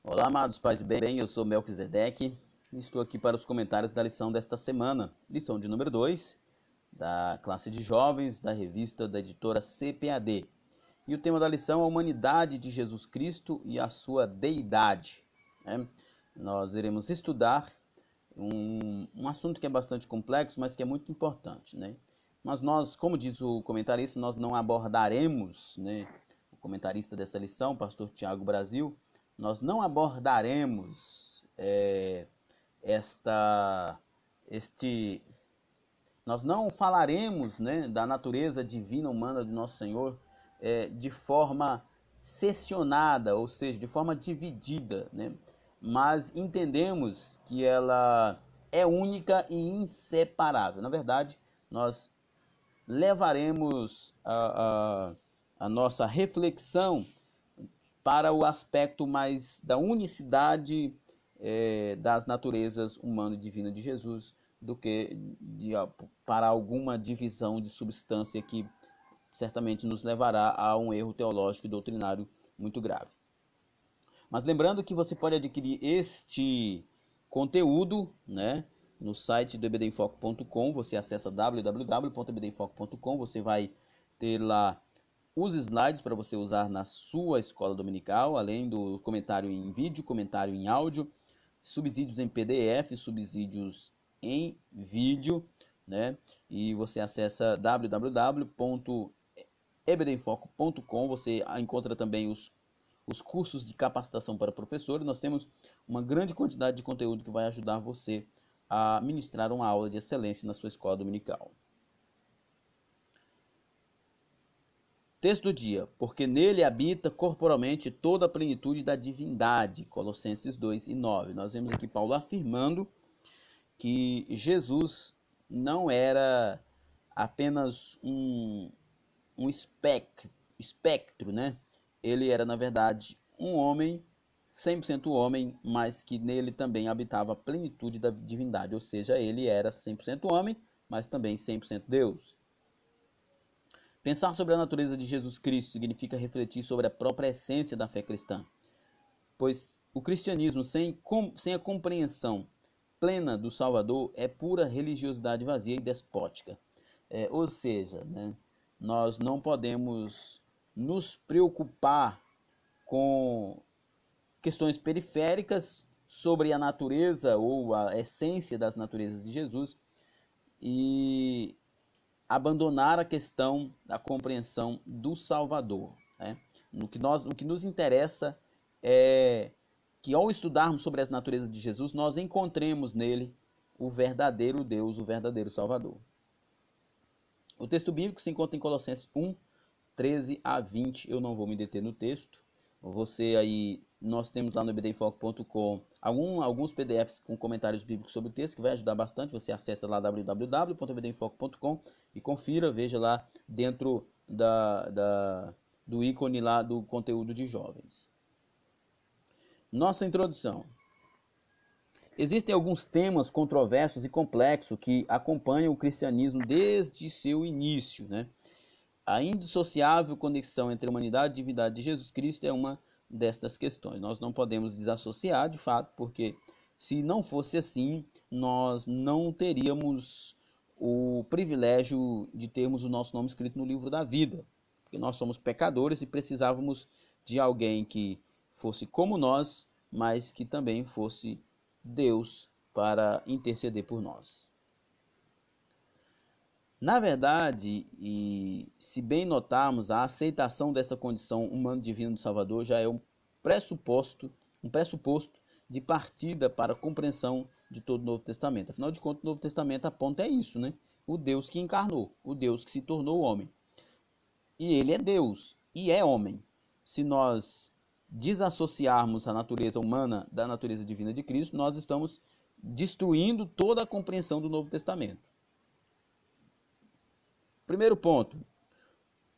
Olá, amados pais e bem, eu sou Melquisedeque e estou aqui para os comentários da lição desta semana, lição de número 2, da classe de jovens da revista da editora CPAD. E o tema da lição é a humanidade de Jesus Cristo e a sua deidade. Nós iremos estudar um assunto que é bastante complexo, mas que é muito importante, Mas nós, como diz o comentarista, nós não abordaremos, o comentarista dessa lição, o pastor Tiago Brasil, nós não abordaremos nós não falaremos, da natureza divina humana do nosso Senhor de forma seccionada, ou seja, de forma dividida, mas entendemos que ela é única e inseparável. Na verdade, nós levaremos a nossa reflexão para o aspecto mais da unicidade das naturezas humana e divina de Jesus, do que para alguma divisão de substância que certamente nos levará a um erro teológico e doutrinário muito grave. Mas lembrando que você pode adquirir este conteúdo, no site do ebdenfoco.com. Você acessa www.ebdenfoco.com, você vai ter lá os slides para você usar na sua escola dominical, além do comentário em vídeo, comentário em áudio, subsídios em PDF, subsídios em vídeo, E você acessa www.ebdenfoco.com, você encontra também os cursos de capacitação para professores. Nós temos uma grande quantidade de conteúdo que vai ajudar você a ministrar uma aula de excelência na sua escola dominical. Texto do dia: porque nele habita corporalmente toda a plenitude da divindade. Colossenses 2:9. Nós vemos aqui Paulo afirmando que Jesus não era apenas um espectro, Ele era, na verdade, um homem, 100% homem, mas que nele também habitava a plenitude da divindade, ou seja, ele era 100% homem, mas também 100% Deus. Pensar sobre a natureza de Jesus Cristo significa refletir sobre a própria essência da fé cristã, pois o cristianismo sem a compreensão plena do Salvador é pura religiosidade vazia e despótica. Ou seja, nós não podemos nos preocupar com questões periféricas sobre a natureza ou a essência das naturezas de Jesus e abandonar a questão da compreensão do Salvador. O que nos interessa é que, ao estudarmos sobre as naturezas de Jesus, nós encontremos nele o verdadeiro Deus, o verdadeiro Salvador. O texto bíblico se encontra em Colossenses 1:13-20. Eu não vou me deter no texto. Nós temos lá no ebdenfoco.com alguns PDFs com comentários bíblicos sobre o texto, que vai ajudar bastante. Você acessa lá www.ebdenfoco.com e confira, veja lá dentro do ícone lá do conteúdo de jovens. Nossa introdução. Existem alguns temas controversos e complexos que acompanham o cristianismo desde seu início, A indissociável conexão entre a humanidade e a divindade de Jesus Cristo é uma destas questões. Nós não podemos desassociar, de fato, porque se não fosse assim, nós não teríamos o privilégio de termos o nosso nome escrito no livro da vida, porque nós somos pecadores e precisávamos de alguém que fosse como nós, mas que também fosse Deus para interceder por nós. Na verdade, e se bem notarmos, a aceitação desta condição humano-divina do Salvador já é um pressuposto de partida para a compreensão de todo o Novo Testamento. Afinal de contas, o Novo Testamento aponta a isso, O Deus que encarnou, o Deus que se tornou homem. E ele é Deus e é homem. Se nós desassociarmos a natureza humana da natureza divina de Cristo, nós estamos destruindo toda a compreensão do Novo Testamento. Primeiro ponto: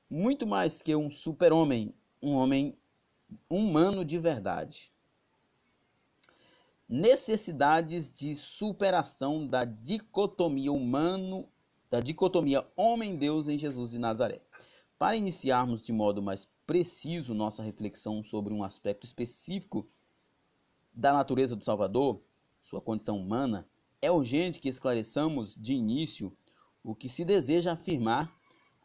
muito mais que um super-homem, um homem humano de verdade. Necessidades de superação da dicotomia homem-Deus em Jesus de Nazaré. Para iniciarmos de modo mais preciso nossa reflexão sobre um aspecto específico da natureza do Salvador, sua condição humana, é urgente que esclareçamos de início o que se deseja afirmar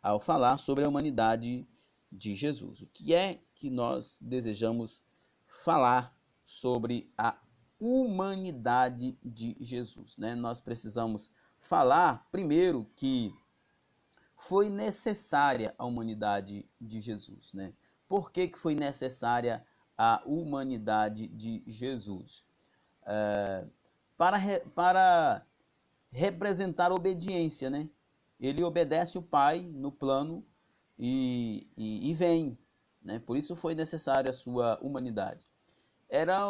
ao falar sobre a humanidade de Jesus. O que é que nós desejamos falar sobre a humanidade de Jesus, né? Nós precisamos falar primeiro que foi necessária a humanidade de Jesus, né? Por que foi necessária a humanidade de Jesus? Para representar obediência, né? Ele obedece o Pai no plano e vem, né? Por isso foi necessária a sua humanidade. Era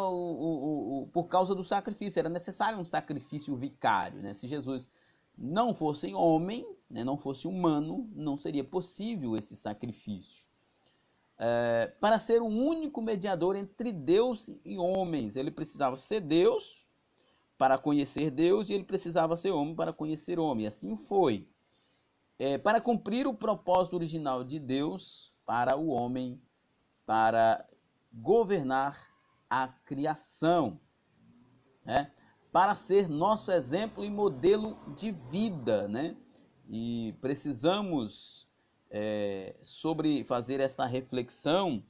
por causa do sacrifício, era necessário um sacrifício vicário, né? Se Jesus não fosse homem, né, não fosse humano, não seria possível esse sacrifício. Para ser o único mediador entre Deus e homens, ele precisava ser Deus para conhecer Deus e ele precisava ser homem para conhecer homem. Assim foi. Para cumprir o propósito original de Deus para o homem, para governar a criação, né? Para ser nosso exemplo e modelo de vida, né? E precisamos sobre fazer essa reflexão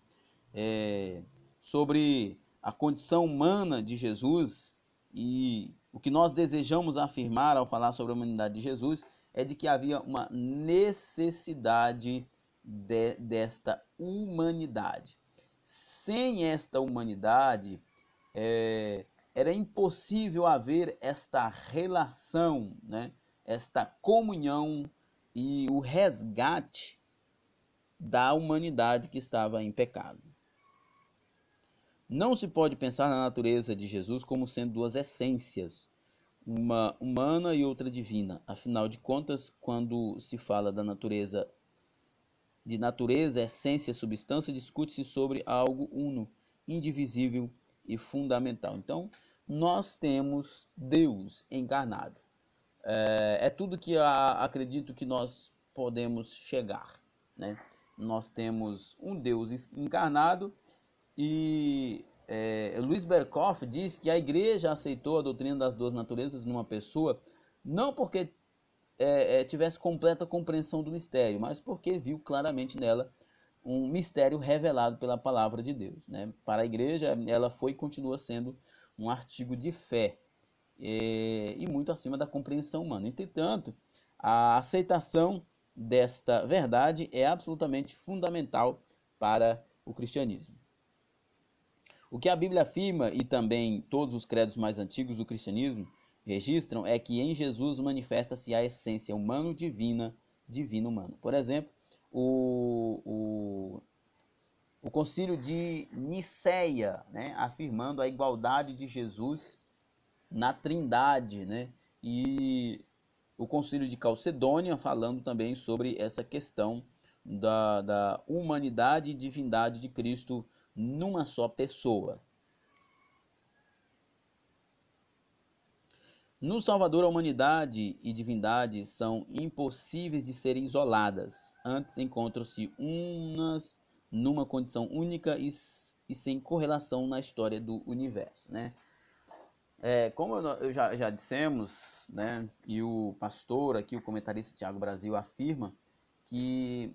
sobre a condição humana de Jesus, e o que nós desejamos afirmar ao falar sobre a humanidade de Jesus é de que havia uma necessidade desta humanidade. Sem esta humanidade, era impossível haver esta relação, né? Esta comunhão e o resgate da humanidade que estava em pecado. Não se pode pensar na natureza de Jesus como sendo duas essências, uma humana e outra divina. Afinal de contas, quando se fala da natureza, essência, substância, discute-se sobre algo uno, indivisível e fundamental. Então, nós temos Deus encarnado. É tudo que acredito que nós podemos chegar, né? Nós temos um Deus encarnado e Luiz Berkoff diz que a igreja aceitou a doutrina das duas naturezas numa pessoa não porque tivesse completa compreensão do mistério, mas porque viu claramente nela um mistério revelado pela palavra de Deus, né? Para a igreja, ela foi e continua sendo um artigo de fé e muito acima da compreensão humana. Entretanto, a aceitação desta verdade é absolutamente fundamental para o cristianismo. O que a Bíblia afirma, e também todos os credos mais antigos do cristianismo registram, é que em Jesus manifesta-se a essência humano-divina, divino-humano. Por exemplo, o concílio de Nicéia, né, afirmando a igualdade de Jesus na Trindade, né, e o concílio de Calcedônia falando também sobre essa questão da humanidade e divindade de Cristo numa só pessoa. No Salvador, a humanidade e divindade são impossíveis de serem isoladas. Antes encontram-se unas numa condição única e sem correlação na história do universo, né? Como eu já dissemos, né, e o pastor aqui, o comentarista Tiago Brasil, afirma que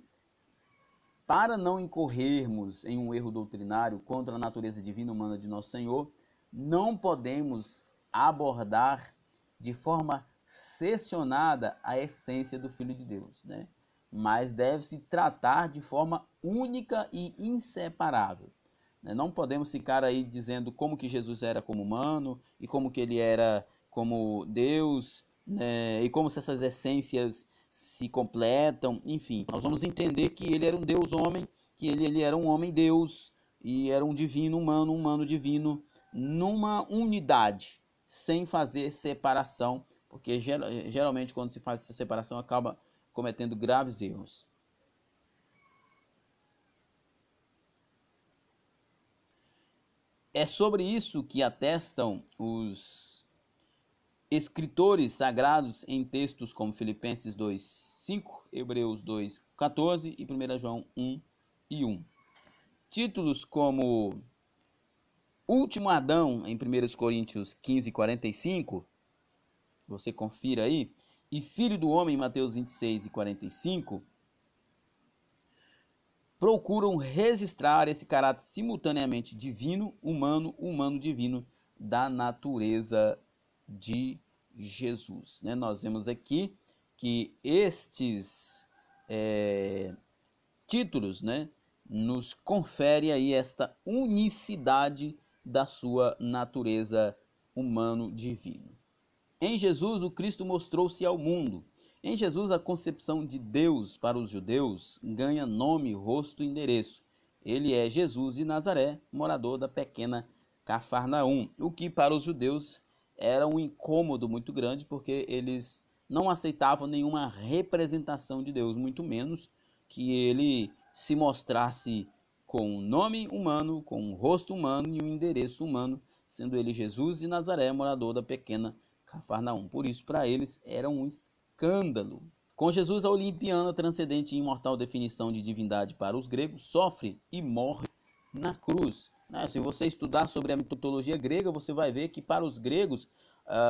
para não incorrermos em um erro doutrinário contra a natureza divina humana de nosso Senhor, não podemos abordar de forma seccionada a essência do Filho de Deus, né? Mas deve-se tratar de forma única e inseparável. Não podemos ficar aí dizendo como que Jesus era como humano e como que ele era como Deus, né? E como se essas essências se completam, enfim. Nós vamos entender que ele era um Deus homem, que ele era um homem Deus e era um divino humano, um humano divino, numa unidade, sem fazer separação, porque geralmente quando se faz essa separação acaba cometendo graves erros. É sobre isso que atestam os escritores sagrados em textos como Filipenses 2:5, Hebreus 2:14 e 1 João 1:1. Títulos como último Adão, em 1 Coríntios 15, 45, você confira aí, e filho do homem, em Mateus 26 e 45, procuram registrar esse caráter simultaneamente divino, humano, humano-divino da natureza de Jesus. Né? Nós vemos aqui que estes títulos, né, nos confere aí esta unicidade da sua natureza humano-divino. Em Jesus, o Cristo mostrou-se ao mundo. Em Jesus, a concepção de Deus para os judeus ganha nome, rosto e endereço. Ele é Jesus de Nazaré, morador da pequena Cafarnaum, o que para os judeus era um incômodo muito grande, porque eles não aceitavam nenhuma representação de Deus, muito menos que ele se mostrasse com um nome humano, com um rosto humano e um endereço humano, sendo ele Jesus de Nazaré, morador da pequena Cafarnaum. Por isso, para eles, era um escândalo. Com Jesus, a olimpiana, transcendente e imortal definição de divindade para os gregos, sofre e morre na cruz. Se você estudar sobre a mitologia grega, você vai ver que para os gregos,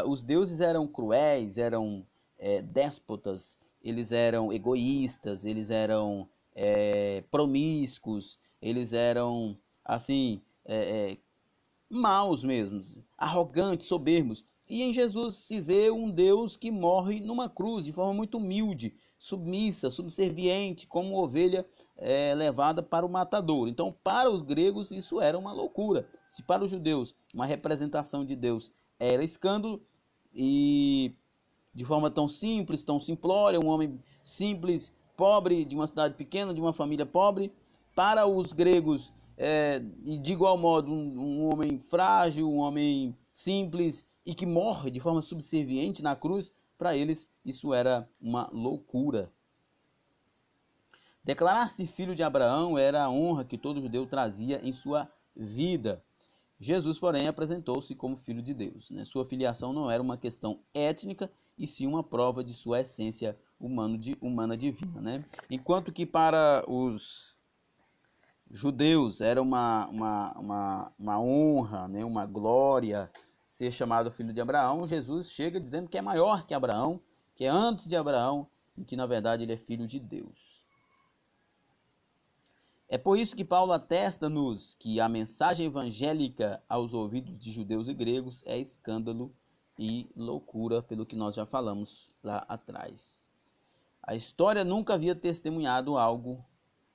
os deuses eram cruéis, eram déspotas, eles eram egoístas, eles eram promíscuos, eles eram, assim, maus mesmos, arrogantes, soberbos. E em Jesus se vê um Deus que morre numa cruz de forma muito humilde, submissa, subserviente, como ovelha levada para o matador. Então, para os gregos, isso era uma loucura. Se para os judeus uma representação de Deus era escândalo, e de forma tão simples, tão simplória, um homem simples, pobre, de uma cidade pequena, de uma família pobre, para os gregos, e de igual modo, um homem frágil, um homem simples e que morre de forma subserviente na cruz, para eles isso era uma loucura. Declarar-se filho de Abraão era a honra que todo judeu trazia em sua vida. Jesus, porém, apresentou-se como filho de Deus. Né? Sua filiação não era uma questão étnica, e sim uma prova de sua essência humana divina. Né? Enquanto que para os judeus era uma honra, né? Uma glória ser chamado filho de Abraão, Jesus chega dizendo que é maior que Abraão, que é antes de Abraão, e que na verdade ele é filho de Deus. É por isso que Paulo atesta-nos que a mensagem evangélica aos ouvidos de judeus e gregos é escândalo e loucura, pelo que nós já falamos lá atrás. A história nunca havia testemunhado algo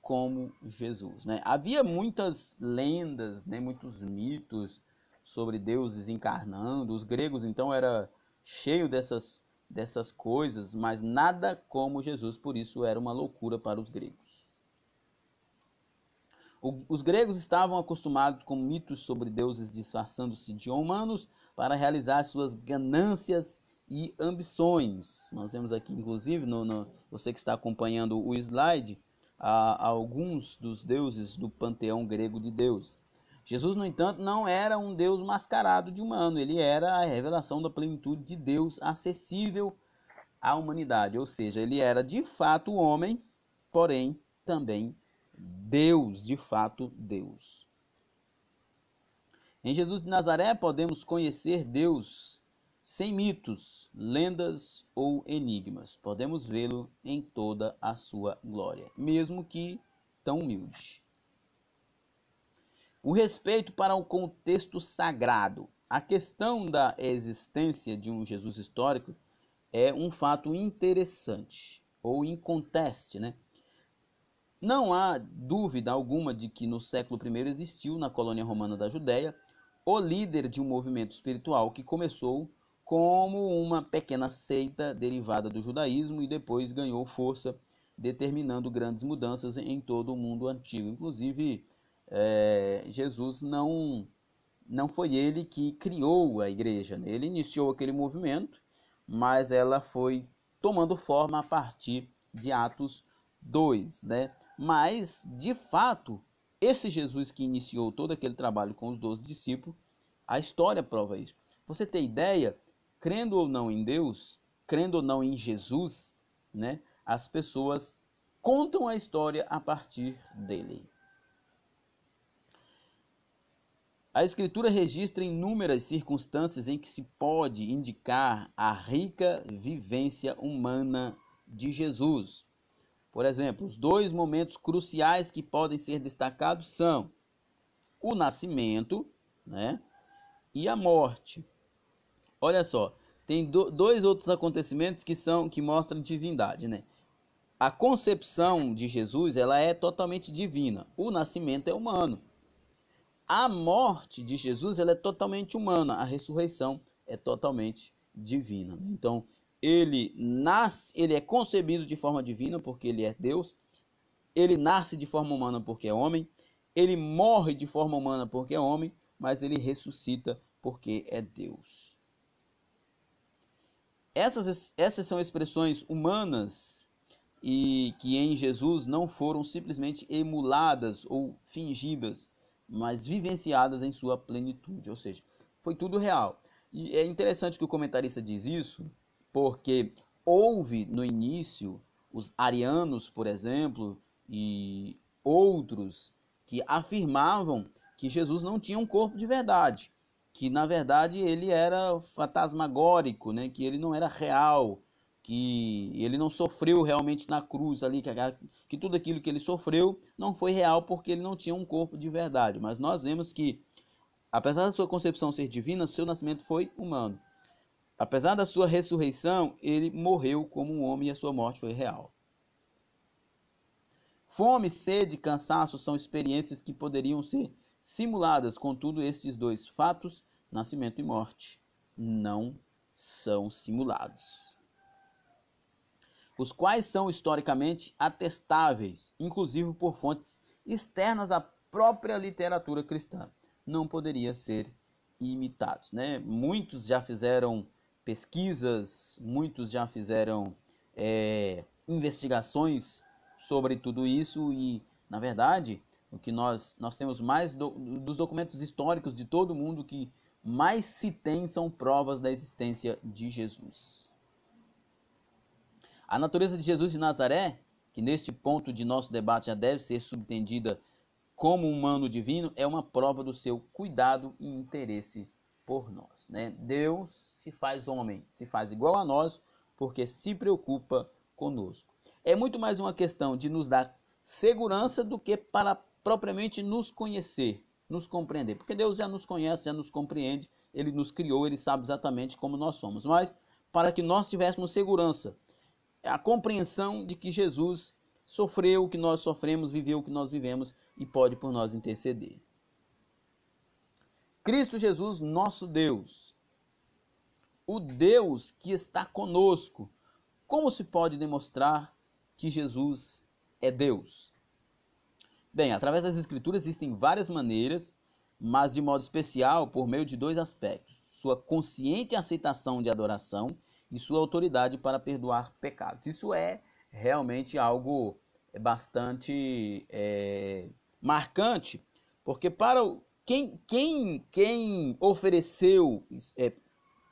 como Jesus. Né? Havia muitas lendas, né, muitos mitos sobre deuses encarnando. Os gregos, então, era cheio dessas coisas, mas nada como Jesus, por isso era uma loucura para os gregos. Os gregos estavam acostumados com mitos sobre deuses disfarçando-se de humanos para realizar suas ganâncias e ambições. Nós vemos aqui, inclusive, você que está acompanhando o slide, alguns dos deuses do panteão grego de Deus. Jesus, no entanto, não era um Deus mascarado de humano, ele era a revelação da plenitude de Deus acessível à humanidade, ou seja, ele era de fato homem, porém também Deus, de fato Deus. Em Jesus de Nazaré podemos conhecer Deus sem mitos, lendas ou enigmas. Podemos vê-lo em toda a sua glória, mesmo que tão humilde. O respeito para o contexto sagrado. A questão da existência de um Jesus histórico é um fato interessante, ou inconteste, né? Não há dúvida alguma de que no século I existiu na colônia romana da Judéia o líder de um movimento espiritual que começou como uma pequena seita derivada do judaísmo e depois ganhou força, determinando grandes mudanças em todo o mundo antigo. Inclusive, Jesus não foi ele que criou a igreja, né? Ele iniciou aquele movimento, mas ela foi tomando forma a partir de Atos 2, né? Mas, de fato, esse Jesus que iniciou todo aquele trabalho com os 12 discípulos, a história prova isso. Você tem ideia, crendo ou não em Deus, crendo ou não em Jesus, né? As pessoas contam a história a partir dele. A Escritura registra inúmeras circunstâncias em que se pode indicar a rica vivência humana de Jesus. Por exemplo, os dois momentos cruciais que podem ser destacados são o nascimento, né, e a morte. Olha só, tem dois outros acontecimentos que mostram divindade, né? A concepção de Jesus, ela é totalmente divina. O nascimento é humano. A morte de Jesus, ela é totalmente humana. A ressurreição é totalmente divina. Então, ele nasce, ele é concebido de forma divina porque ele é Deus. Ele nasce de forma humana porque é homem. Ele morre de forma humana porque é homem, mas ele ressuscita porque é Deus. Essas são expressões humanas e que em Jesus não foram simplesmente emuladas ou fingidas, mas vivenciadas em sua plenitude, ou seja, foi tudo real. E é interessante que o comentarista diz isso, porque houve no início os arianos, por exemplo, e outros que afirmavam que Jesus não tinha um corpo de verdade, que na verdade ele era fantasmagórico, né? Que ele não era real, que ele não sofreu realmente na cruz ali, que tudo aquilo que ele sofreu não foi real porque ele não tinha um corpo de verdade. Mas nós vemos que, apesar da sua concepção ser divina, seu nascimento foi humano. Apesar da sua ressurreição, ele morreu como um homem e a sua morte foi real. Fome, sede, cansaço são experiências que poderiam ser simuladas, contudo, estes dois fatos, nascimento e morte, não são simulados, os quais são historicamente atestáveis, inclusive por fontes externas à própria literatura cristã. Não poderia ser imitados, né? Muitos já fizeram pesquisas, muitos já fizeram investigações sobre tudo isso e, na verdade, o que nós temos mais dos documentos históricos de todo mundo que mais se tem são provas da existência de Jesus. A natureza de Jesus de Nazaré, que neste ponto de nosso debate já deve ser subentendida como humano divino, é uma prova do seu cuidado e interesse por nós, né? Deus se faz homem, se faz igual a nós, porque se preocupa conosco. É muito mais uma questão de nos dar segurança do que para propriamente nos conhecer, nos compreender, porque Deus já nos conhece, já nos compreende, Ele nos criou, Ele sabe exatamente como nós somos, mas para que nós tivéssemos segurança, a compreensão de que Jesus sofreu o que nós sofremos, viveu o que nós vivemos e pode por nós interceder. Cristo Jesus, nosso Deus, o Deus que está conosco. Como se pode demonstrar que Jesus é Deus? Bem, através das Escrituras existem várias maneiras, mas de modo especial por meio de dois aspectos: sua consciente aceitação de adoração e sua autoridade para perdoar pecados. Isso é realmente algo bastante marcante, porque para quem ofereceu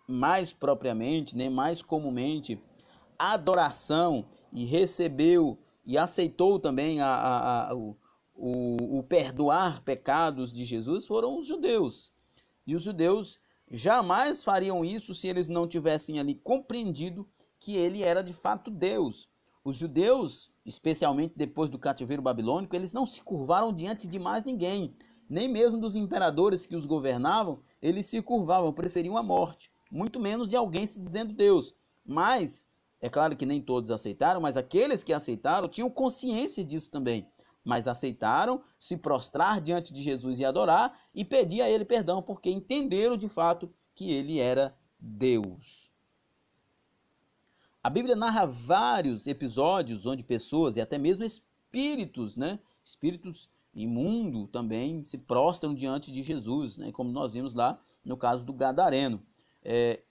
mais propriamente, né, mais comumente, adoração e recebeu e aceitou também o perdoar pecados de Jesus foram os judeus. E os judeus jamais fariam isso se eles não tivessem ali compreendido que ele era de fato Deus. Os judeus, especialmente depois do cativeiro babilônico, eles não se curvaram diante de mais ninguém, nem mesmo dos imperadores que os governavam, eles se curvavam, preferiam a morte, muito menos de alguém se dizendo Deus. Mas, é claro que nem todos aceitaram, mas aqueles que aceitaram tinham consciência disso também. Mas aceitaram se prostrar diante de Jesus e adorar e pedir a ele perdão, porque entenderam de fato que ele era Deus. A Bíblia narra vários episódios onde pessoas e até mesmo espíritos, né, espíritos imundos também se prostram diante de Jesus, né, como nós vimos lá no caso do Gadareno.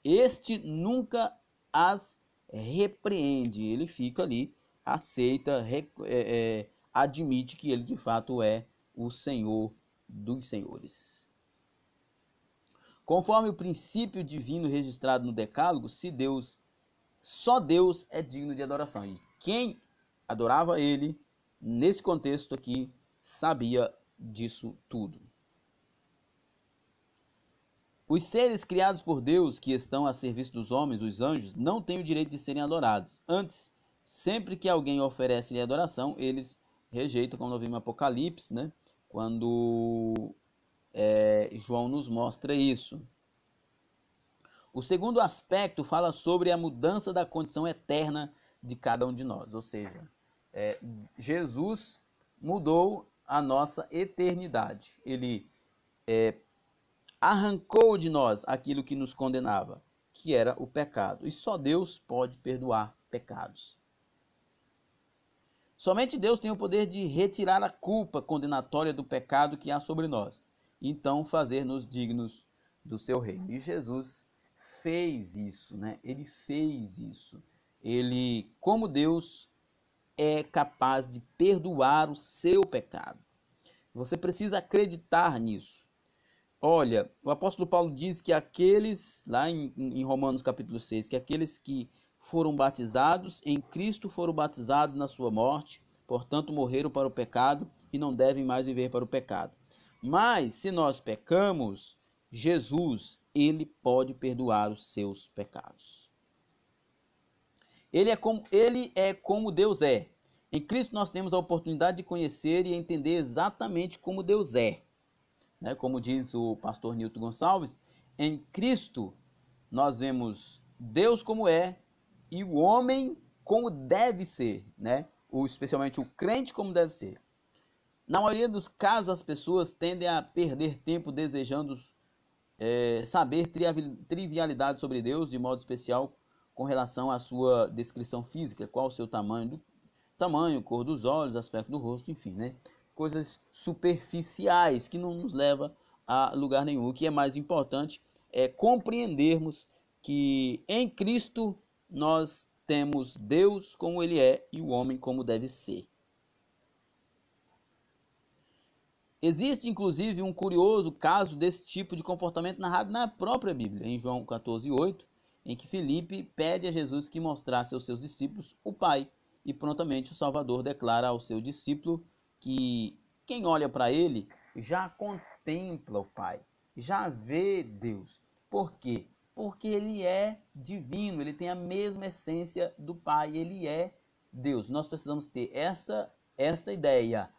Este nunca as repreende, ele fica ali, aceita, admite que ele de fato é o Senhor dos senhores. Conforme o princípio divino registrado no Decálogo, só Deus é digno de adoração. E quem adorava ele, nesse contexto aqui, sabia disso tudo. Os seres criados por Deus, que estão a serviço dos homens, os anjos, não têm o direito de serem adorados. Antes, sempre que alguém oferece-lhe adoração, eles rejeitam, como nós vimos em Apocalipse, né? Quando João nos mostra isso. O segundo aspecto fala sobre a mudança da condição eterna de cada um de nós. Ou seja, Jesus mudou a nossa eternidade. Ele arrancou de nós aquilo que nos condenava, que era o pecado. E só Deus pode perdoar pecados. Somente Deus tem o poder de retirar a culpa condenatória do pecado que há sobre nós, e então fazer-nos dignos do seu reino. E Jesus fez isso, né? Ele fez isso. Ele, como Deus, é capaz de perdoar o seu pecado. Você precisa acreditar nisso. Olha, o apóstolo Paulo diz que aqueles, lá em Romanos capítulo 6, que aqueles que foram batizados em Cristo foram batizados na sua morte, portanto morreram para o pecado e não devem mais viver para o pecado. Mas se nós pecamos, Jesus, ele pode perdoar os seus pecados. Ele é como Deus é. Em Cristo nós temos a oportunidade de conhecer e entender exatamente como Deus é. Como diz o pastor Nilton Gonçalves, em Cristo nós vemos Deus como é e o homem como deve ser, especialmente o crente como deve ser. Na maioria dos casos, as pessoas tendem a perder tempo desejando saber trivialidades sobre Deus, de modo especial com relação à sua descrição física, qual o seu tamanho, cor dos olhos, aspecto do rosto, enfim, coisas superficiais que não nos levam a lugar nenhum. O que é mais importante é compreendermos que em Cristo nós temos Deus como ele é e o homem como deve ser. Existe inclusive um curioso caso desse tipo de comportamento narrado na própria Bíblia, em João 14:8, em que Filipe pede a Jesus que mostrasse aos seus discípulos o Pai, e prontamente o Salvador declara ao seu discípulo que quem olha para ele já contempla o Pai, já vê Deus. Por quê? Porque ele é divino, ele tem a mesma essência do Pai, ele é Deus. Nós precisamos ter esta ideia.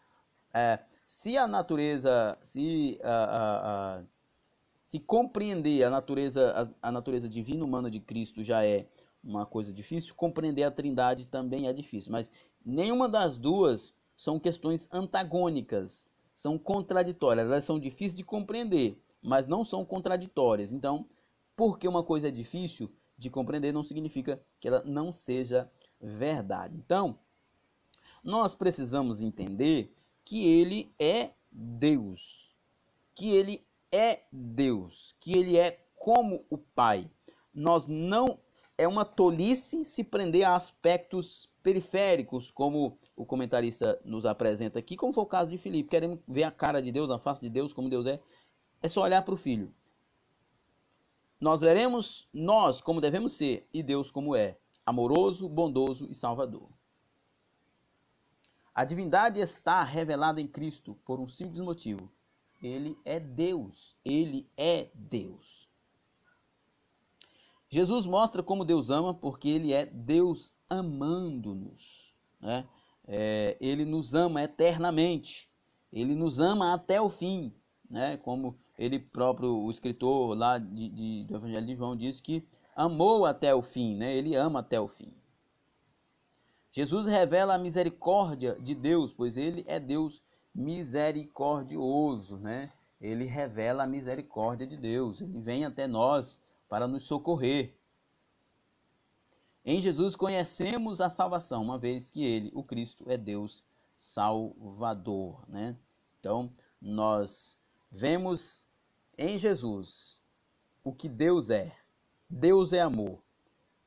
Se a natureza, se compreender a natureza divina e humana de Cristo já é uma coisa difícil, compreender a Trindade também é difícil. Mas nenhuma das duas são questões antagônicas, são contraditórias. Elas são difíceis de compreender, mas não são contraditórias. Então, porque uma coisa é difícil de compreender, não significa que ela não seja verdade. Então, nós precisamos entender que ele é Deus, que ele é Deus, que ele é como o Pai. É uma tolice se prender a aspectos periféricos, como o comentarista nos apresenta aqui, como foi o caso de Filipe. Queremos ver a cara de Deus, a face de Deus, como Deus é só olhar para o Filho. Nós veremos nós como devemos ser e Deus como é, amoroso, bondoso e salvador. A divindade está revelada em Cristo por um simples motivo. Ele é Deus. Ele é Deus. Jesus mostra como Deus ama porque ele é Deus amando-nos. Ele nos ama eternamente. Ele nos ama até o fim. Como ele próprio, o escritor lá do Evangelho de João, diz que amou até o fim. Ele ama até o fim. Jesus revela a misericórdia de Deus, pois ele é Deus misericordioso, Ele revela a misericórdia de Deus, ele vem até nós para nos socorrer. Em Jesus conhecemos a salvação, uma vez que ele, o Cristo, é Deus Salvador, Então, nós vemos em Jesus o que Deus é. Deus é amor,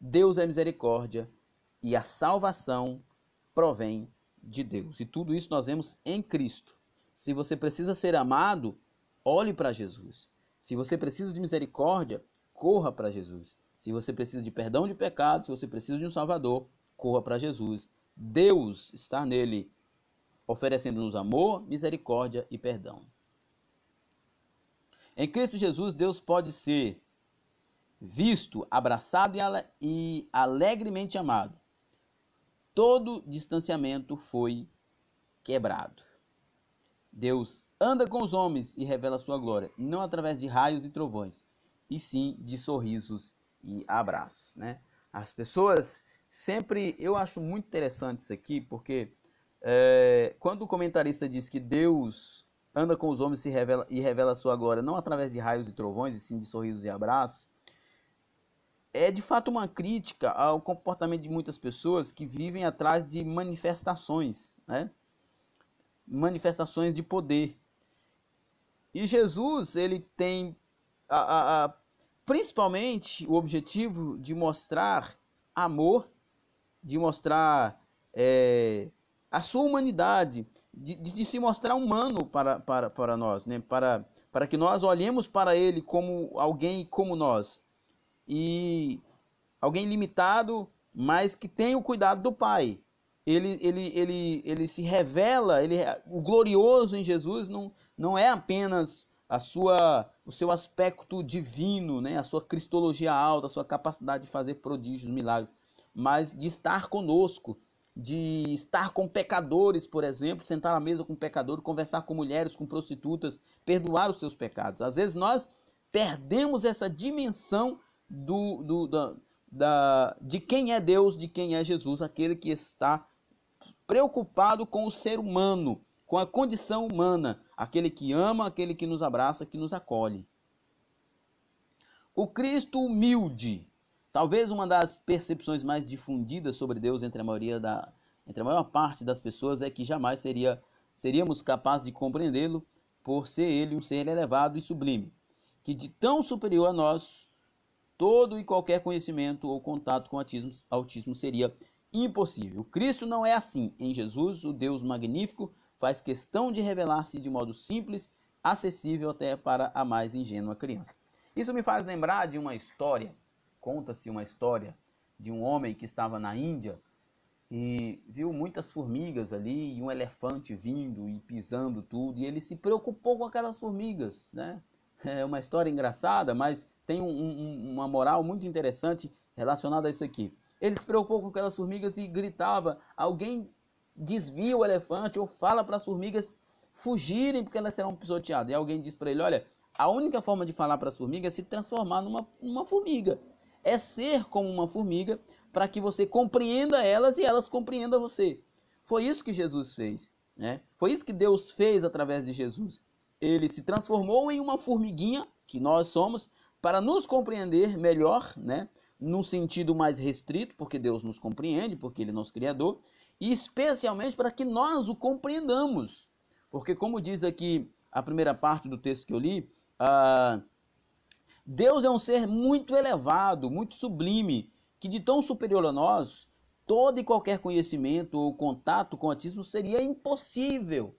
Deus é misericórdia, e a salvação provém de Deus. E tudo isso nós vemos em Cristo. Se você precisa ser amado, olhe para Jesus. Se você precisa de misericórdia, corra para Jesus. Se você precisa de perdão de pecados, se você precisa de um Salvador, corra para Jesus. Deus está nele, oferecendo-nos amor, misericórdia e perdão. Em Cristo Jesus, Deus pode ser visto, abraçado e alegremente amado. Todo distanciamento foi quebrado. Deus anda com os homens e revela a sua glória, não através de raios e trovões, e sim de sorrisos e abraços, né? As pessoas sempre, eu acho muito interessante isso aqui, porque quando o comentarista diz que Deus anda com os homens e revela a sua glória, não através de raios e trovões, e sim de sorrisos e abraços, é de fato uma crítica ao comportamento de muitas pessoas que vivem atrás de manifestações, né? Manifestações de poder. E Jesus, ele tem principalmente o objetivo de mostrar amor, de mostrar a sua humanidade, de se mostrar humano para nós, né? Para que nós olhemos para ele como alguém como nós. E alguém limitado, mas que tem o cuidado do Pai. Ele se revela, o glorioso em Jesus não é apenas o seu aspecto divino, né? A sua cristologia alta, a sua capacidade de fazer prodígios, milagres, mas de estar conosco, de estar com pecadores, por exemplo, sentar à mesa com pecadores, conversar com mulheres, com prostitutas, perdoar os seus pecados. Às vezes nós perdemos essa dimensão de quem é Deus, de quem é Jesus, aquele que está preocupado com o ser humano, com a condição humana, aquele que ama, aquele que nos abraça, que nos acolhe. O Cristo humilde, talvez uma das percepções mais difundidas sobre Deus entre a maior parte das pessoas é que jamais seríamos capazes de compreendê-lo por ser ele um ser elevado e sublime, que de tão superior a nós, todo e qualquer conhecimento ou contato com autismo seria impossível. Cristo não é assim. Em Jesus, o Deus magnífico faz questão de revelar-se de modo simples, acessível até para a mais ingênua criança. Isso me faz lembrar de uma história, conta-se uma história de um homem que estava na Índia e viu muitas formigas ali e um elefante vindo e pisando tudo, e ele se preocupou com aquelas formigas, né? É uma história engraçada, mas tem uma moral muito interessante relacionada a isso aqui. Ele se preocupou com aquelas formigas e gritava, alguém desvia o elefante ou fala para as formigas fugirem porque elas serão pisoteadas. E alguém diz para ele, olha, a única forma de falar para as formigas é se transformar numa formiga. É ser como uma formiga para que você compreenda elas e elas compreendam você. Foi isso que Jesus fez, né? Foi isso que Deus fez através de Jesus. Ele se transformou em uma formiguinha, que nós somos, para nos compreender melhor, né? Num sentido mais restrito, porque Deus nos compreende, porque Ele é nosso Criador, e especialmente para que nós o compreendamos. Porque, como diz aqui a primeira parte do texto que eu li, Deus é um ser muito elevado, muito sublime, que de tão superior a nós, todo e qualquer conhecimento ou contato com o autismo seria impossível,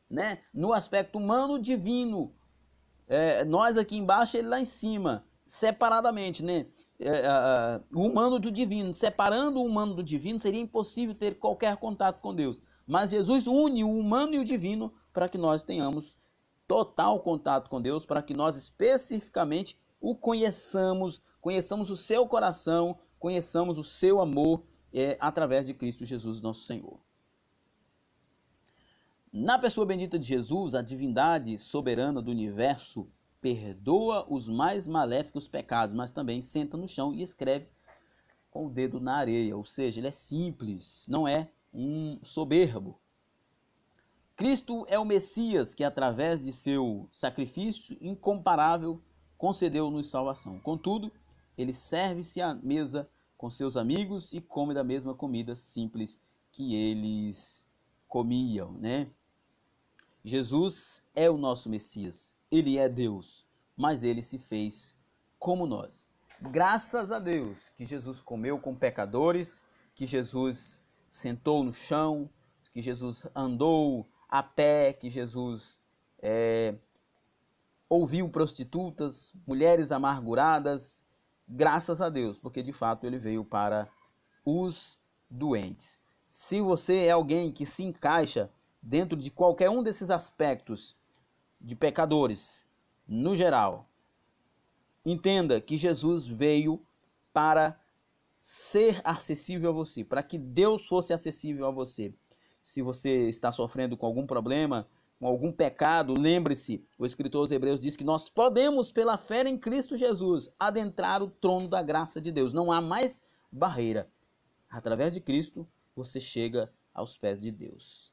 né? No aspecto humano divino, nós aqui embaixo, ele lá em cima, separadamente, né? O humano do divino, separando o humano do divino, seria impossível ter qualquer contato com Deus. Mas Jesus une o humano e o divino para que nós tenhamos total contato com Deus, para que nós especificamente o conheçamos o seu coração, conheçamos o seu amor através de Cristo Jesus, nosso Senhor. Na pessoa bendita de Jesus, a divindade soberana do universo perdoa os mais maléficos pecados, mas também senta no chão e escreve com o dedo na areia, ou seja, ele é simples, não é um soberbo. Cristo é o Messias que, através de seu sacrifício incomparável, concedeu-nos salvação. Contudo, ele serve-se à mesa com seus amigos e come da mesma comida simples que eles comiam, né? Jesus é o nosso Messias, ele é Deus, mas ele se fez como nós. Graças a Deus que Jesus comeu com pecadores, que Jesus sentou no chão, que Jesus andou a pé, que Jesus ouviu prostitutas, mulheres amarguradas, graças a Deus, porque de fato ele veio para os doentes. Se você é alguém que se encaixa dentro de qualquer um desses aspectos de pecadores, no geral. Entenda que Jesus veio para ser acessível a você, para que Deus fosse acessível a você. Se você está sofrendo com algum problema, com algum pecado, lembre-se, o escritor aos Hebreus diz que nós podemos, pela fé em Cristo Jesus, adentrar o trono da graça de Deus. Não há mais barreira. Através de Cristo, você chega aos pés de Deus.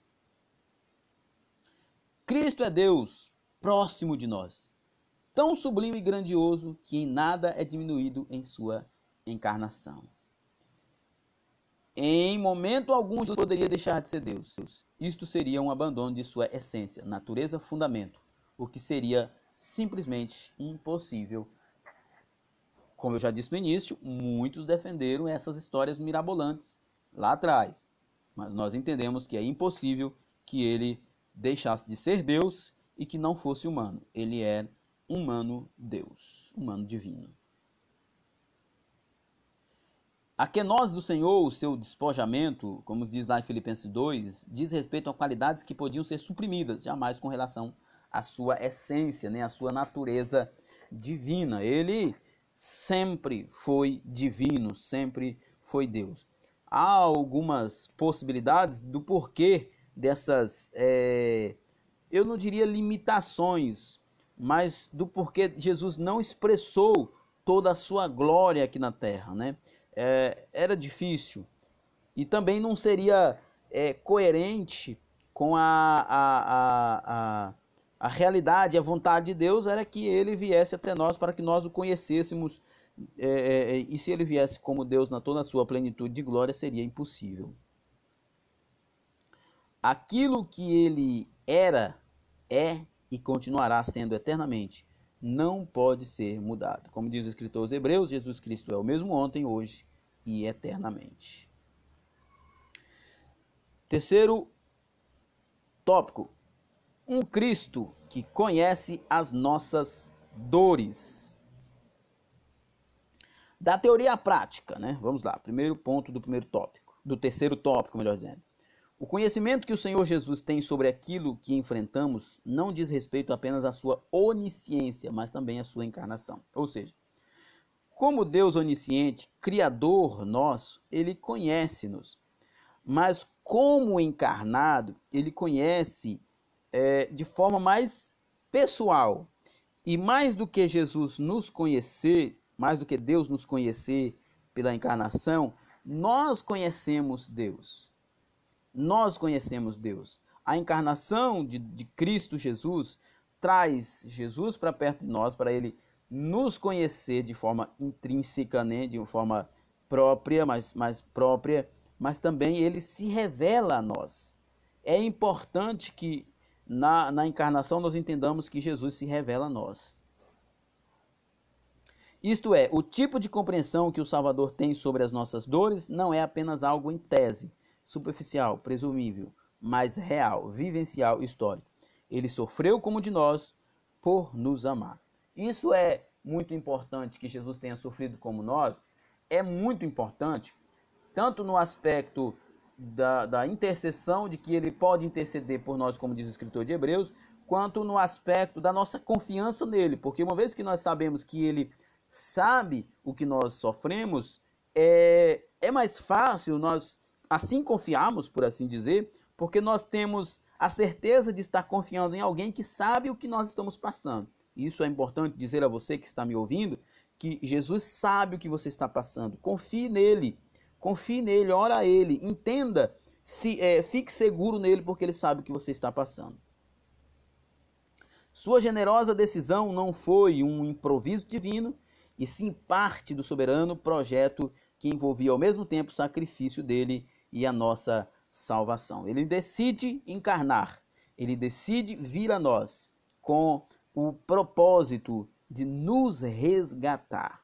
Cristo é Deus próximo de nós, tão sublime e grandioso que em nada é diminuído em sua encarnação. Em momento algum, Jesus poderia deixar de ser Deus. Isto seria um abandono de sua essência, natureza, fundamento, o que seria simplesmente impossível. Como eu já disse no início, muitos defenderam essas histórias mirabolantes lá atrás, mas nós entendemos que é impossível que ele deixasse de ser Deus e que não fosse humano. Ele é humano Deus, humano divino. A kenose do Senhor, o seu despojamento, como diz lá em Filipenses 2, diz respeito a qualidades que podiam ser suprimidas, jamais com relação à sua essência, nem à sua natureza divina. Ele sempre foi divino, sempre foi Deus. Há algumas possibilidades do porquê dessas, eu não diria limitações, mas do porquê Jesus não expressou toda a sua glória aqui na terra, né? Era difícil e também não seria coerente com a realidade, a vontade de Deus era que ele viesse até nós para que nós o conhecêssemos, e se ele viesse como Deus na toda a sua plenitude de glória, seria impossível. Aquilo que ele era, é e continuará sendo eternamente, não pode ser mudado. Como diz o escritor aos Hebreus, Jesus Cristo é o mesmo ontem, hoje e eternamente. Terceiro tópico, um Cristo que conhece as nossas dores. Da teoria à prática, né? Vamos lá, primeiro ponto do primeiro tópico, do terceiro tópico, melhor dizendo. O conhecimento que o Senhor Jesus tem sobre aquilo que enfrentamos não diz respeito apenas à sua onisciência, mas também à sua encarnação. Ou seja, como Deus onisciente, Criador nosso, Ele conhece-nos. Mas como encarnado, Ele conhece de forma mais pessoal. E mais do que Jesus nos conhecer, mais do que Deus nos conhecer pela encarnação, nós conhecemos Deus. Nós conhecemos Deus. A encarnação de Cristo Jesus traz Jesus para perto de nós, para Ele nos conhecer de forma intrínseca, né? De uma forma própria, mais própria, mas também Ele se revela a nós. É importante que na encarnação nós entendamos que Jesus se revela a nós. Isto é, o tipo de compreensão que o Salvador tem sobre as nossas dores não é apenas algo em tese, superficial, presumível, mas real, vivencial, histórico. Ele sofreu como de nós por nos amar. Isso é muito importante, que Jesus tenha sofrido como nós, é muito importante, tanto no aspecto da intercessão, de que ele pode interceder por nós, como diz o escritor de Hebreus, quanto no aspecto da nossa confiança nele, porque uma vez que nós sabemos que ele sabe o que nós sofremos, é mais fácil nós assim confiarmos, por assim dizer, porque nós temos a certeza de estar confiando em alguém que sabe o que nós estamos passando. Isso é importante dizer a você que está me ouvindo, que Jesus sabe o que você está passando. Confie nele, ora a ele, entenda, fique seguro nele, porque ele sabe o que você está passando. Sua generosa decisão não foi um improviso divino, e sim parte do soberano projeto que envolvia ao mesmo tempo o sacrifício dele e a nossa salvação. Ele decide encarnar, ele decide vir a nós com o propósito de nos resgatar.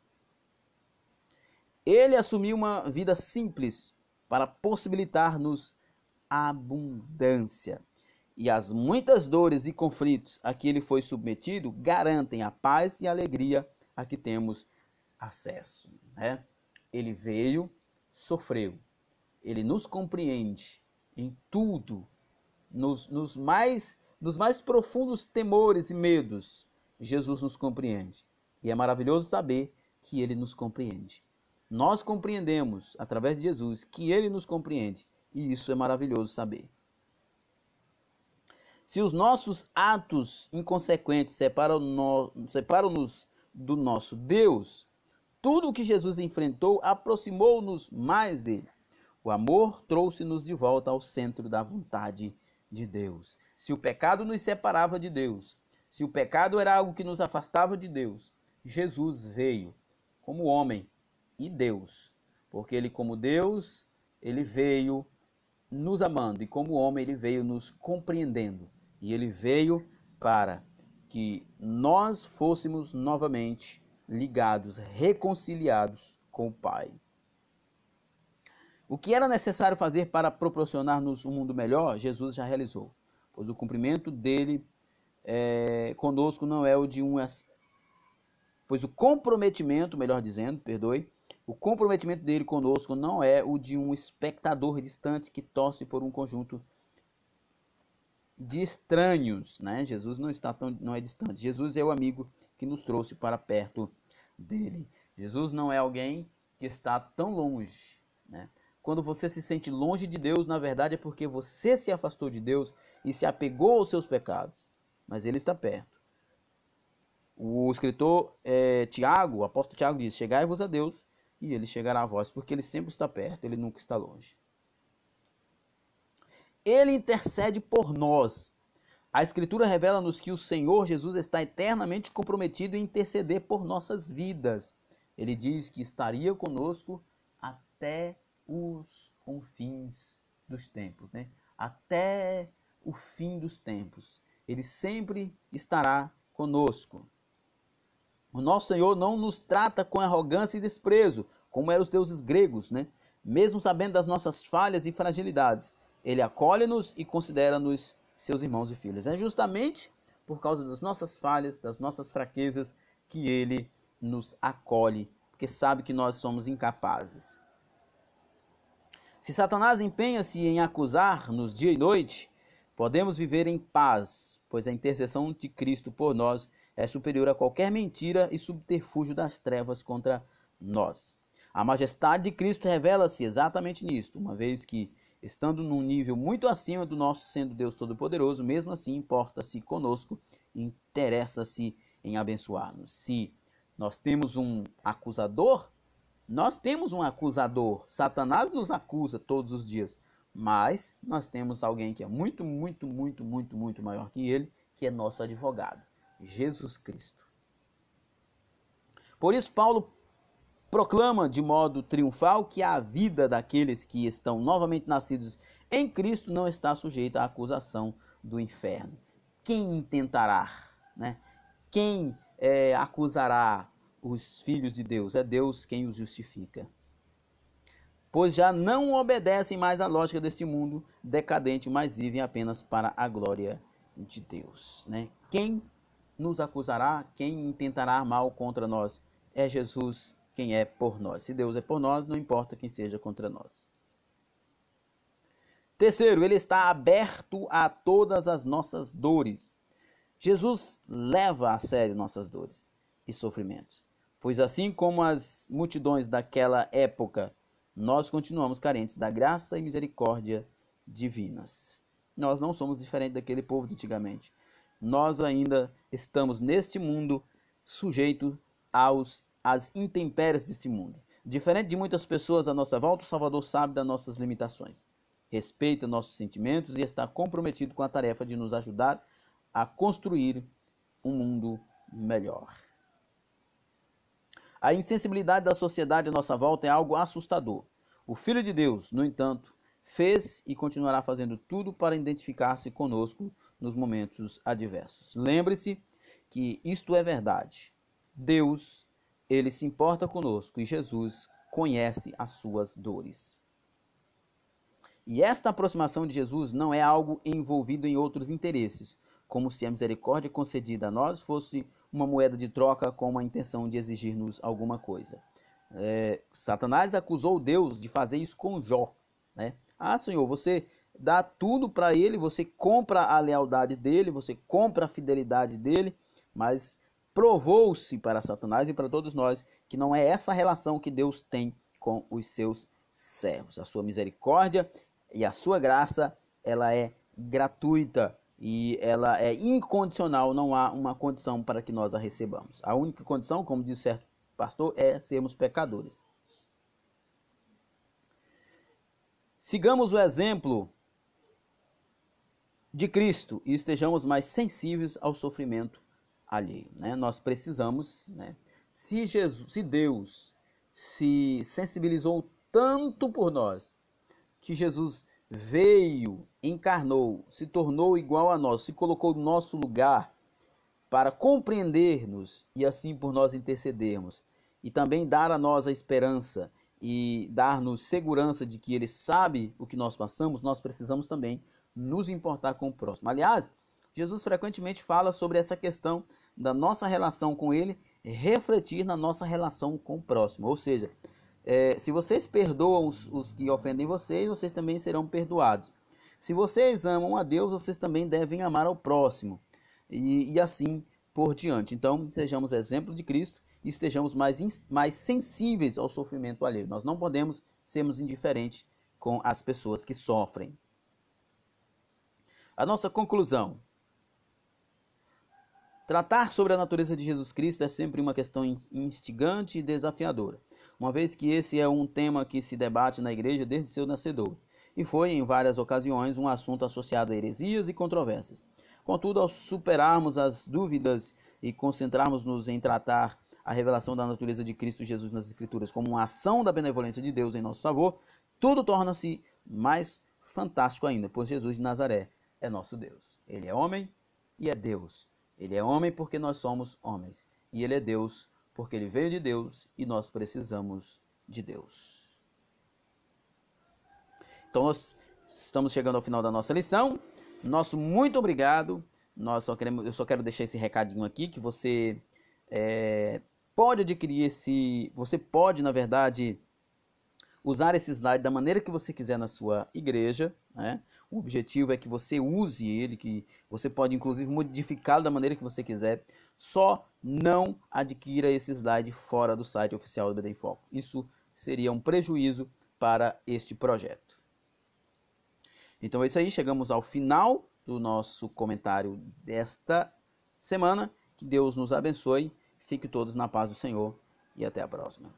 Ele assumiu uma vida simples para possibilitar-nos abundância. E as muitas dores e conflitos a que ele foi submetido garantem a paz e a alegria a que temos acesso, né? Ele veio, sofreu, ele nos compreende em tudo, nos mais profundos temores e medos. Jesus nos compreende. E é maravilhoso saber que ele nos compreende. Nós compreendemos, através de Jesus, que ele nos compreende. E isso é maravilhoso saber. Se os nossos atos inconsequentes separam-nos do nosso Deus, tudo o que Jesus enfrentou aproximou-nos mais dele. O amor trouxe-nos de volta ao centro da vontade de Deus. Se o pecado nos separava de Deus, se o pecado era algo que nos afastava de Deus, Jesus veio como homem e Deus, porque ele como Deus, ele veio nos amando, e como homem ele veio nos compreendendo, e ele veio para que nós fôssemos novamente ligados, reconciliados com o Pai. O que era necessário fazer para proporcionar-nos um mundo melhor, Jesus já realizou, pois o cumprimento dele conosco não é o de pois o comprometimento, melhor dizendo, perdoe, o comprometimento dele conosco não é o de um espectador distante que torce por um conjunto de estranhos, né? Jesus não é distante. Jesus é o amigo que nos trouxe para perto dele. Jesus não é alguém que está tão longe, né? Quando você se sente longe de Deus, na verdade é porque você se afastou de Deus e se apegou aos seus pecados. Mas ele está perto. O escritor Tiago, o apóstolo Tiago diz: chegai-vos a Deus e ele chegará a vós, porque ele sempre está perto, ele nunca está longe. Ele intercede por nós. A Escritura revela-nos que o Senhor Jesus está eternamente comprometido em interceder por nossas vidas. Ele diz que estaria conosco até os confins dos tempos, né? Até o fim dos tempos. Ele sempre estará conosco. O nosso Senhor não nos trata com arrogância e desprezo, como eram os deuses gregos, né? Mesmo sabendo das nossas falhas e fragilidades, ele acolhe-nos e considera-nos seus irmãos e filhos. É justamente por causa das nossas falhas, das nossas fraquezas, que ele nos acolhe, porque sabe que nós somos incapazes. Se Satanás empenha-se em acusar-nos dia e noite, podemos viver em paz, pois a intercessão de Cristo por nós é superior a qualquer mentira e subterfúgio das trevas contra nós. A majestade de Cristo revela-se exatamente nisto, uma vez que, estando num nível muito acima do nosso, sendo Deus Todo-Poderoso, mesmo assim importa-se conosco e interessa-se em abençoar-nos. Se nós temos um acusador, Satanás nos acusa todos os dias, mas nós temos alguém que é muito maior que ele, que é nosso advogado, Jesus Cristo. Por isso Paulo proclama de modo triunfal que a vida daqueles que estão novamente nascidos em Cristo não está sujeita à acusação do inferno. Quem intentará, né? Quem acusará os filhos de Deus? É Deus quem os justifica. Pois já não obedecem mais à lógica deste mundo decadente, mas vivem apenas para a glória de Deus, né? Quem nos acusará? Quem intentará mal contra nós? É Jesus quem é por nós. Se Deus é por nós, não importa quem seja contra nós. Terceiro, ele está aberto a todas as nossas dores. Jesus leva a sério nossas dores e sofrimentos, pois assim como as multidões daquela época, nós continuamos carentes da graça e misericórdia divinas. Nós não somos diferentes daquele povo de antigamente. Nós ainda estamos neste mundo sujeito às intempéries deste mundo. Diferente de muitas pessoas à nossa volta, o Salvador sabe das nossas limitações, respeita nossos sentimentos e está comprometido com a tarefa de nos ajudar a construir um mundo melhor. A insensibilidade da sociedade à nossa volta é algo assustador. O Filho de Deus, no entanto, fez e continuará fazendo tudo para identificar-se conosco nos momentos adversos. Lembre-se que isto é verdade. Deus, ele se importa conosco e Jesus conhece as suas dores. E esta aproximação de Jesus não é algo envolvido em outros interesses, como se a misericórdia concedida a nós fosse uma moeda de troca com a intenção de exigir-nos alguma coisa. Satanás acusou Deus de fazer isso com Jó, né? Ah, Senhor, você dá tudo para ele, você compra a lealdade dele, você compra a fidelidade dele, mas provou-se para Satanás e para todos nós que não é essa relação que Deus tem com os seus servos. A sua misericórdia e a sua graça, ela é gratuita e ela é incondicional, não há uma condição para que nós a recebamos. A única condição, como diz certo pastor, é sermos pecadores. Sigamos o exemplo de Cristo e estejamos mais sensíveis ao sofrimento alheio, né? Nós precisamos, né? Se Deus se sensibilizou tanto por nós, que Jesus veio, encarnou, se tornou igual a nós, se colocou no nosso lugar para compreender-nos e assim por nós intercedermos, e também dar a nós a esperança e dar-nos segurança de que Ele sabe o que nós passamos, nós precisamos também nos importar com o próximo. Aliás, Jesus frequentemente fala sobre essa questão da nossa relação com Ele refletir na nossa relação com o próximo. Ou seja, se vocês perdoam os que ofendem vocês, vocês também serão perdoados. Se vocês amam a Deus, vocês também devem amar ao próximo. E assim por diante. Então, sejamos exemplo de Cristo e estejamos mais sensíveis ao sofrimento alheio. Nós não podemos sermos indiferentes com as pessoas que sofrem. A nossa conclusão. Tratar sobre a natureza de Jesus Cristo é sempre uma questão instigante e desafiadora, uma vez que esse é um tema que se debate na igreja desde seu nascedor, e foi em várias ocasiões um assunto associado a heresias e controvérsias. Contudo, ao superarmos as dúvidas e concentrarmos-nos em tratar a revelação da natureza de Cristo Jesus nas Escrituras como uma ação da benevolência de Deus em nosso favor, tudo torna-se mais fantástico ainda, pois Jesus de Nazaré é nosso Deus. Ele é homem e é Deus. Ele é homem porque nós somos homens. E ele é Deus porque ele veio de Deus e nós precisamos de Deus. Então nós estamos chegando ao final da nossa lição. Nosso muito obrigado. Eu só quero deixar esse recadinho aqui que você pode adquirir você pode, na verdade, usar esse slide da maneira que você quiser na sua igreja, né? O objetivo é que você use ele, que você pode inclusive modificá-lo da maneira que você quiser. Só não adquira esse slide fora do site oficial do BD em Foco. Isso seria um prejuízo para este projeto. Então é isso aí, chegamos ao final do nosso comentário desta semana. Que Deus nos abençoe, fiquem todos na paz do Senhor e até a próxima.